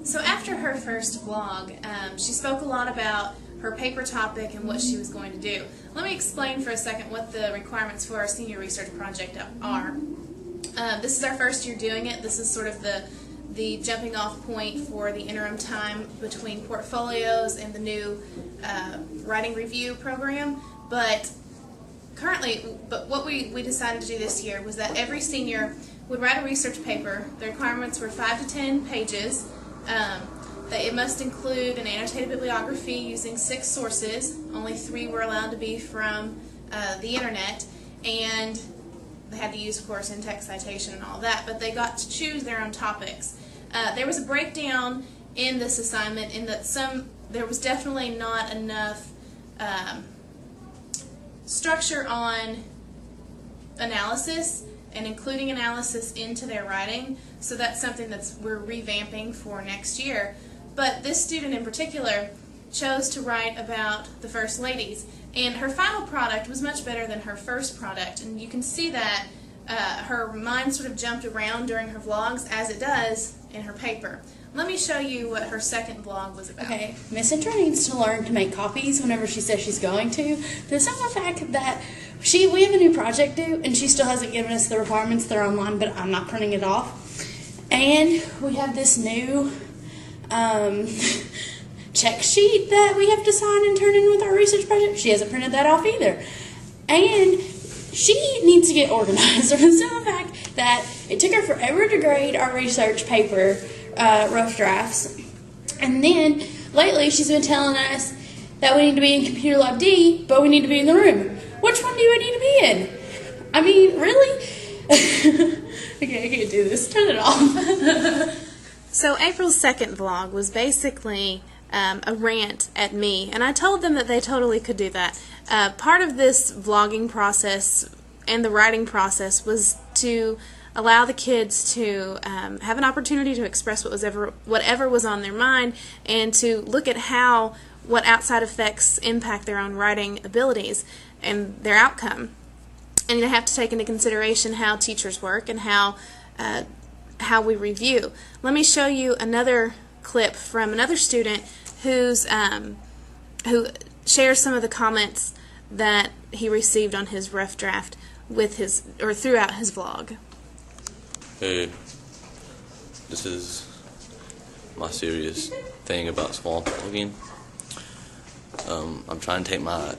So after her first vlog, she spoke a lot about her paper topic and what she was going to do. Let me explain for a second what the requirements for our senior research project are. This is our first year doing it. This is sort of the jumping off point for the interim time between portfolios and the new writing review program. But what we decided to do this year was that every senior would write a research paper. The requirements were 5 to 10 pages. That it must include an annotated bibliography using 6 sources. Only 3 were allowed to be from the internet, and they had to use, of course, in-text citation and all that, but they got to choose their own topics. There was a breakdown in this assignment in that there was definitely not enough structure on analysis and including analysis into their writing, so that's something we're revamping for next year. But this student in particular chose to write about the First Ladies, and her final product was much better than her first product, and you can see that her mind sort of jumped around during her vlogs, as it does in her paper. Let me show you what her second vlog was about. Okay, Miss Inter needs to learn to make copies whenever she says she's going to. There's some of the fact that we have a new project due, and she still hasn't given us the requirements. They're online, but I'm not printing it off. And we have this new check sheet that we have to sign and turn in with our research project. She hasn't printed that off either. And she needs to get organized. There's some fact that it took her forever to grade our research paper rough drafts. And then lately she's been telling us that we need to be in Computer Lab D, but we need to be in the room. Which one do we need to be in? I mean, really? Okay, I can't do this. Turn it off. So April's second vlog was basically a rant at me, and I told them that they totally could do that. Part of this vlogging process and the writing process was to allow the kids to have an opportunity to express whatever was on their mind, and to look at what outside effects impact their own writing abilities and their outcome. And you have to take into consideration how teachers work and how we review. Let me show you another clip from another student who shares some of the comments that he received on his rough draft throughout his vlog. Hey, this is my serious thing about swamp logging. I'm trying to take my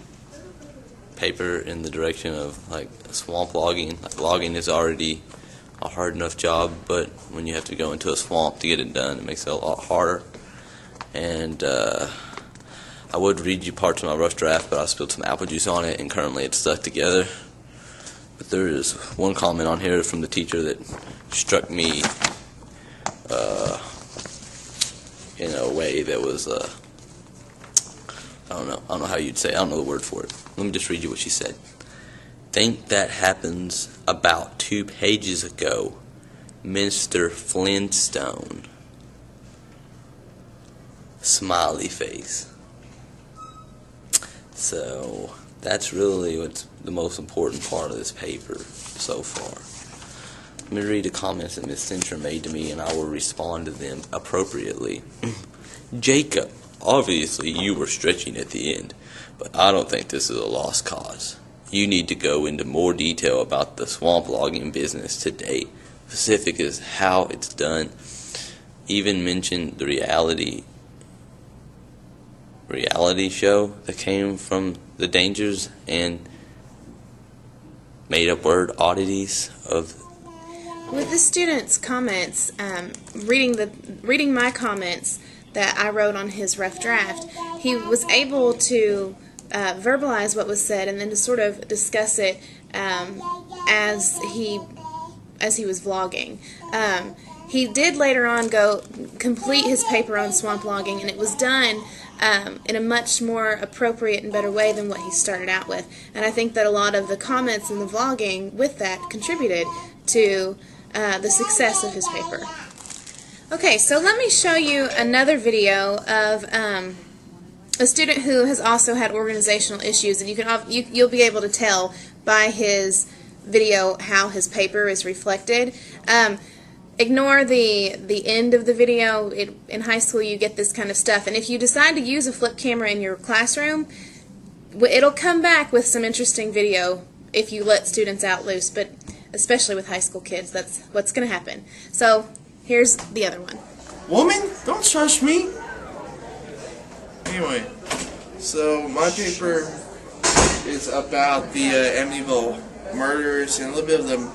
paper in the direction of like swamp logging. Like, logging is already a hard enough job, but when you have to go into a swamp to get it done, it makes it a lot harder. And I would read you parts of my rough draft, but I spilled some apple juice on it, and currently it's stuck together. But there is one comment on here from the teacher that struck me in a way that was I don't know how you'd say it. I don't know the word for it. Let me just read you what she said. Think that happens about 2 pages ago, Mr. Flintstone. Smiley face. So that's really what's the most important part of this paper so far. Let me read the comments that Miss Cintra made to me, and I will respond to them appropriately. Jacob, obviously you were stretching at the end, but I don't think this is a lost cause. You need to go into more detail about the swamp logging business today. Specific as how it's done. Even mention the reality show that came from the dangers and made-up word oddities of. With the student's comments, reading my comments that I wrote on his rough draft, he was able to verbalize what was said and then to sort of discuss it as he was vlogging. He did later on go complete his paper on swamp logging, and it was done in a much more appropriate and better way than what he started out with. And I think that a lot of the comments in the vlogging with that contributed to the success of his paper. Okay, so let me show you another video of a student who has also had organizational issues, and you'll be able to tell by his video how his paper is reflected. ignore the end of the video. In high school, you get this kind of stuff, and if you decide to use a flip camera in your classroom, it'll come back with some interesting video if you let students out loose, but especially with high school kids, that's what's going to happen. So here's the other one. Woman, don't shush me. Anyway, so my paper is about the Amityville murders and a little bit of the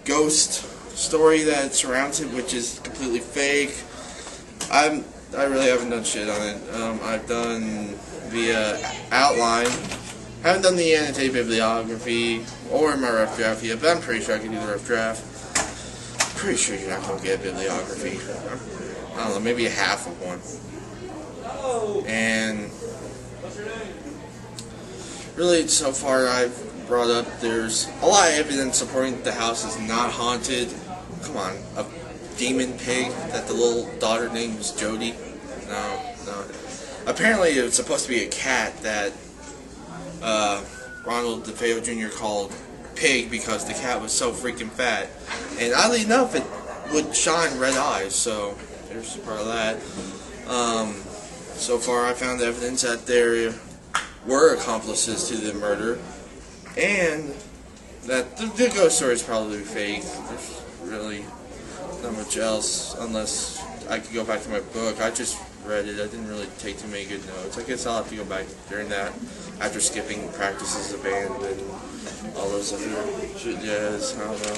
ghost story that surrounds it, which is completely fake. I really haven't done shit on it. I've done the outline. I haven't done the annotated bibliography or my rough draft yet, but I'm pretty sure I can do the rough draft. Pretty sure you're not going to get a bibliography. I don't know, maybe a half of one. And really, so far I've brought up, there's a lot of evidence supporting that the house is not haunted. Come on, a demon pig that the little daughter named was Jody? No. Apparently it was supposed to be a cat that Ronald DeFeo Jr. called Pig because the cat was so freaking fat. And oddly enough, it would shine red eyes, so there's part of that. So far I found evidence that there were accomplices to the murder, and that the ghost story is probably fake. There's really not much else, unless I could go back to my book. I just read it. I didn't really take too many good notes. I guess I'll have to go back during that, after skipping practices of band and all those other shit jazz. I don't know.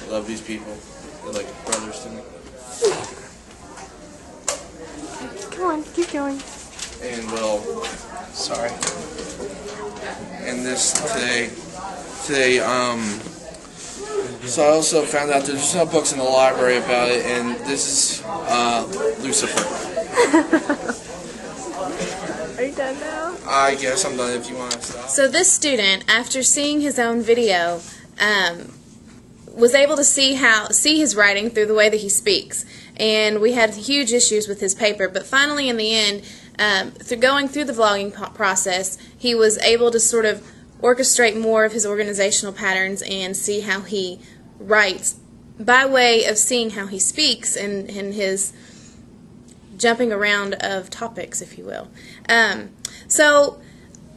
I love these people. They're like brothers to me. Come on, keep going. And well, sorry. And this today, so I also found out there's no books in the library about it, and this is Lucifer. Are you done now? I guess I'm done if you want to stop. So this student, after seeing his own video, was able to see his writing through the way that he speaks. And we had huge issues with his paper, but finally in the end, through going through the vlogging process, he was able to sort of orchestrate more of his organizational patterns and see how he writes by way of seeing how he speaks and his jumping around of topics, if you will. So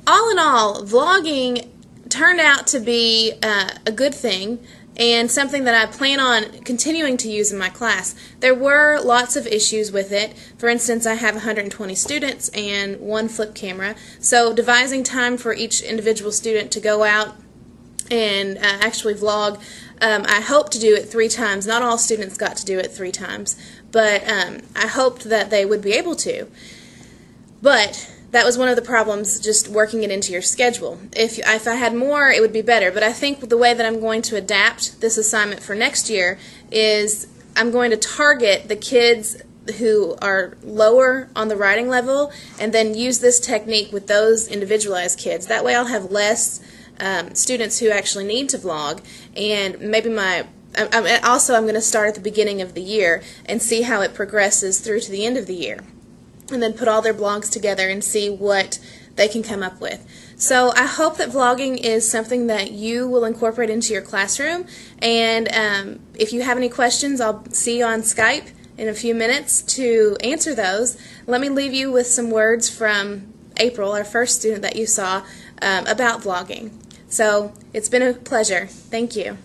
all in all, vlogging turned out to be a good thing, and something that I plan on continuing to use in my class. There were lots of issues with it. For instance, I have 120 students and one flip camera, so devising time for each individual student to go out and actually vlog, I hope to do it 3 times. Not all students got to do it 3 times, but I hoped that they would be able to. But that was one of the problems, just working it into your schedule. If I had more, it would be better. But I think the way that I'm going to adapt this assignment for next year is I'm going to target the kids who are lower on the writing level and then use this technique with those individualized kids. That way I'll have less students who actually need to vlog, and maybe I'm going to start at the beginning of the year and see how it progresses through to the end of the year, and then put all their blogs together and see what they can come up with. So I hope that vlogging is something that you will incorporate into your classroom, and if you have any questions, I'll see you on Skype in a few minutes to answer those. Let me leave you with some words from April, our first student that you saw, about vlogging. So it's been a pleasure. Thank you.